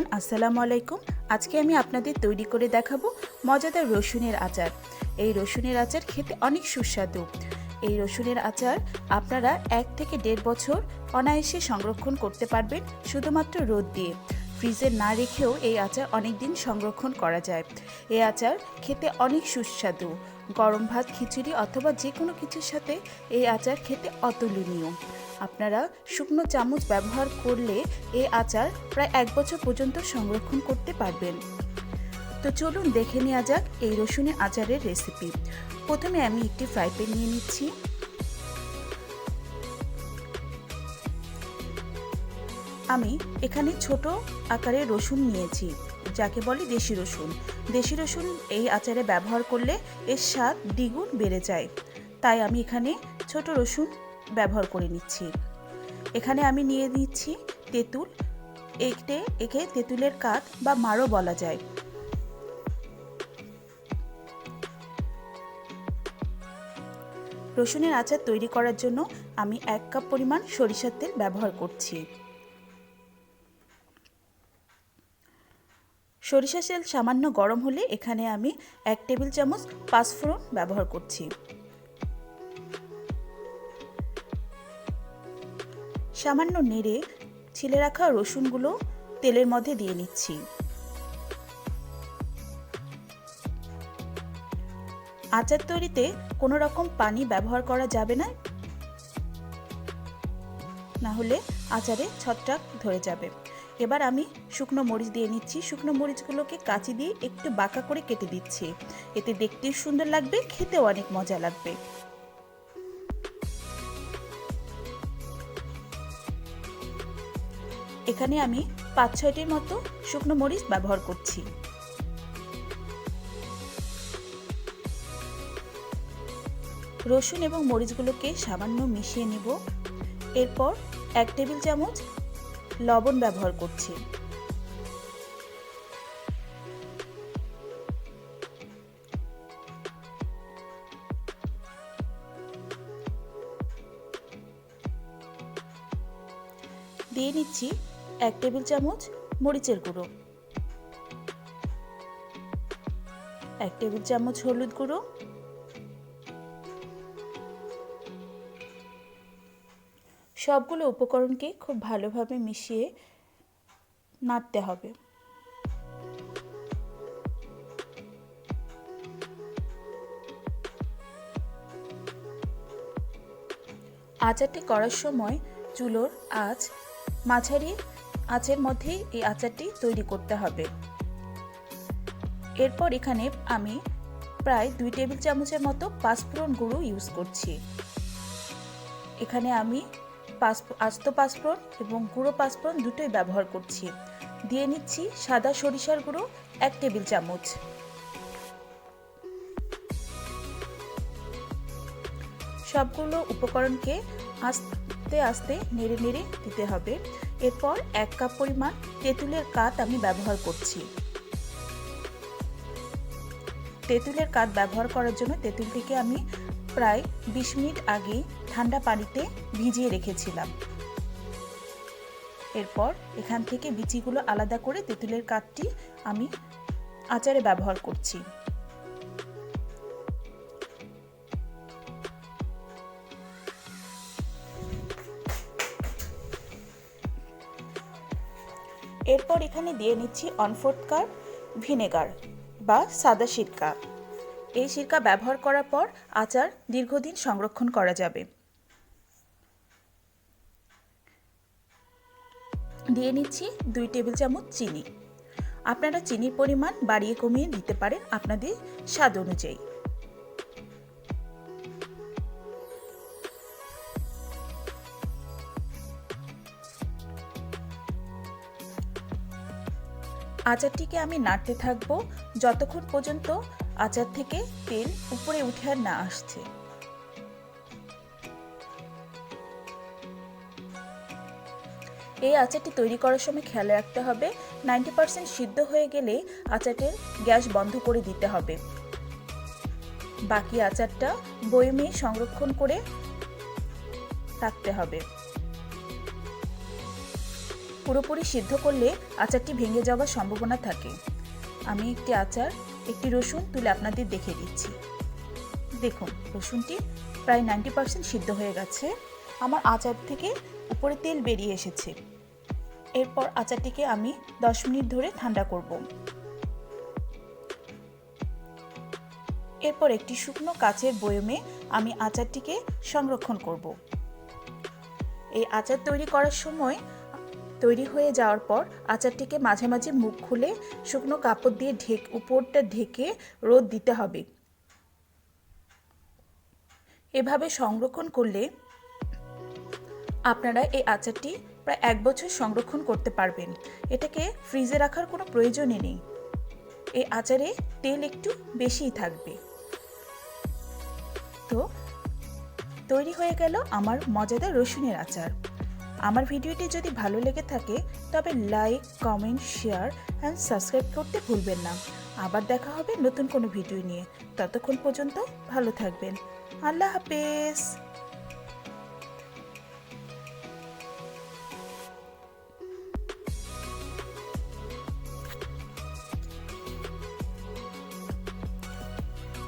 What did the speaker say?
Everyone, আসসালামু আলাইকুম। আজকে আমি আপনাদের তৈরি করে দেখাবো মজাদার রসুনের আচার। এই রসুনের আচার খেতে অনেক সুস্বাদু। এই রসুনের আচার আপনারা 1 থেকে 1.5 বছর অনায়াসে সংরক্ষণ করতে পারবেন শুধুমাত্র রোদ দিয়ে। ফ্রিজে না রেখেও এই আচার অনেক দিন সংরক্ষণ করা যায়। এই আচার খেতে অনেক সুস্বাদু। গরম ভাত, খিচুড়ি অথবা যে কোনো কিছুর সাথে এই আচার খেতে অতুলনীয়। আপনারা শুকনো চামচ ব্যবহার করলে এই আচার প্রায় 1 বছর পর্যন্ত সংরক্ষণ করতে পারবেন। তো চলুন দেখে নেওয়া যাক এই রসুনের আচারের রেসিপি। প্রথমে আমি একটি ফ্রাই প্যান নিয়ে নিচ্ছি। আমি এখানে ছোট আকারের রসুন নিয়েছি, যাকে বলে দেশি রসুন। দেশি রসুন এই আচারে ব্যবহার করলে এর স্বাদ দ্বিগুণ বেড়ে যায়, তাই আমি এখানে ছোট রসুন ব্যবহার করে নিচ্ছি। এখানে আমি নিয়ে নিচ্ছি তেঁতুল। একে তেঁতুলের কাঠ বা মাড়ও বলা যায়। রসুনের আচার তৈরি করার জন্য আমি 1 কাপ পরিমাণ সরিষার তেল ব্যবহার করছি। সরিষার তেল সামান্য গরম হলে এখানে আমি 1 টেবিল চামচ পাঁচফোড়ন ব্যবহার করছি। সামান্য নেড়ে ছিলে রাখা রসুনগুলো তেলের মধ্যে দিয়ে নিচ্ছি। আচার তৈরিতে কোনো রকম পানি ব্যবহার করা যাবে না, না হলে আচারে ছত্রাক ধরে যাবে। এবার আমি শুকনো মরিচ দিয়ে নিচ্ছি। শুকনো মরিচগুলোকে কাঁচি দিয়ে একটু বাঁকা করে কেটে দিচ্ছি। এতে দেখতেও সুন্দর লাগবে, খেতেও অনেক মজা লাগবে। এখানে আমি 5-6টির মতো শুকনো মরিচ ব্যবহার করছি। রসুন এবং মরিচগুলোকে সামান্য মিশিয়ে নিব। এরপর 1 টেবিল চামচ লবণ ব্যবহার করছি। দিয়ে নিচ্ছি 1 টেবিল চামচ মরিচের গুঁড়ো, 1 টেবিল চামচ হলুদ গুঁড়ো, সবগুলো উপকরণকে খুব ভালোভাবে মিশিয়ে নাড়তে হবে। আচারটি করার সময় চুলোর আঁচ মাঝারি আঁচের মধ্যেই এই আচারটি তৈরি করতে হবে। এরপর এখানে আমি প্রায় 2 টেবিল চামচের মতো পাঁচফোড়ন গুঁড়ো ইউজ করছি। এখানে আমি আস্ত পাঁচফোড়ন এবং গুঁড়ো পাঁচফোড়ন দুটোই ব্যবহার করছি। দিয়ে নিচ্ছি সাদা সরিষার গুঁড়ো 1 টেবিল চামচ। সবগুলো উপকরণকে আস্তে আস্তে নেড়ে নেড়ে দিতে হবে। এরপর 1 কাপ পরিমাণ তেঁতুলের কাঠ আমি ব্যবহার করছি। তেঁতুলের কাঠ ব্যবহার করার জন্য তেঁতুলটিকে আমি প্রায় 20 মিনিট আগে ঠান্ডা পানিতে ভিজিয়ে রেখেছিলাম। এরপর এখান থেকে বিচিগুলো আলাদা করে তেঁতুলের কাঠটি আমি আচারে ব্যবহার করছি। এরপর এখানে দিয়ে নিচ্ছি 1/4 কাপ ভিনেগার বা সাদা সিরকা। এই সিরকা ব্যবহার করার পর আচার দীর্ঘদিন সংরক্ষণ করা যাবে। দিয়ে নিচ্ছি 2 টেবিল চামচ চিনি। আপনারা চিনির পরিমাণ বাড়িয়ে কমিয়ে দিতে পারেন আপনাদের স্বাদ অনুযায়ী। আচারটিকে আমি নাড়তে থাকবো যতক্ষণ পর্যন্ত আচার থেকে তেল উপরে উঠে আর না আসছে। এই আচারটি তৈরি করার সময় খেয়াল রাখতে হবে 90% সিদ্ধ হয়ে গেলে আচারের গ্যাস বন্ধ করে দিতে হবে। বাকি আচারটা বয়মে সংরক্ষণ করে রাখতে হবে। পুরোপুরি সিদ্ধ করলে আচারটি ভেঙে যাওয়ার সম্ভাবনা থাকে। আমি একটি রসুন তুলে আপনাদের দেখিয়ে দিচ্ছি। দেখুন, রসুনটি প্রায় 90% সিদ্ধ হয়ে গেছে। আমার আচার থেকে উপরে তেল বেরিয়ে এসেছে। এরপর আচারটিকে আমি 10 মিনিট ধরে ঠান্ডা করব। এরপর একটি শুকনো কাচের বয়মে আমি আচারটিকে সংরক্ষণ করব। এই আচার তৈরি করার সময় তৈরি হয়ে যাওয়ার পর আচারটিকে মাঝে মাঝে মুখ খুলে শুকনো কাপড় দিয়ে উপরটা ঢেকে রোদ দিতে হবে। এভাবে সংরক্ষণ করলে আপনারা এই আচারটি প্রায় 1 বছর সংরক্ষণ করতে পারবেন। এটাকে ফ্রিজে রাখার কোনো প্রয়োজনই নেই। এই আচারে তেল একটু বেশিই থাকবে। তো তৈরি হয়ে গেল আমার মজাদার রসুনের আচার। আমার ভিডিওটি যদি ভালো লেগে থাকে তবে like, comment, share and subscribe করতে ভুলবেন না। আবার দেখা হবে নতুন কোনো ভিডিও নিয়ে। ততক্ষণ পর্যন্ত ভালো থাকবেন। আল্লাহ হাফেজ।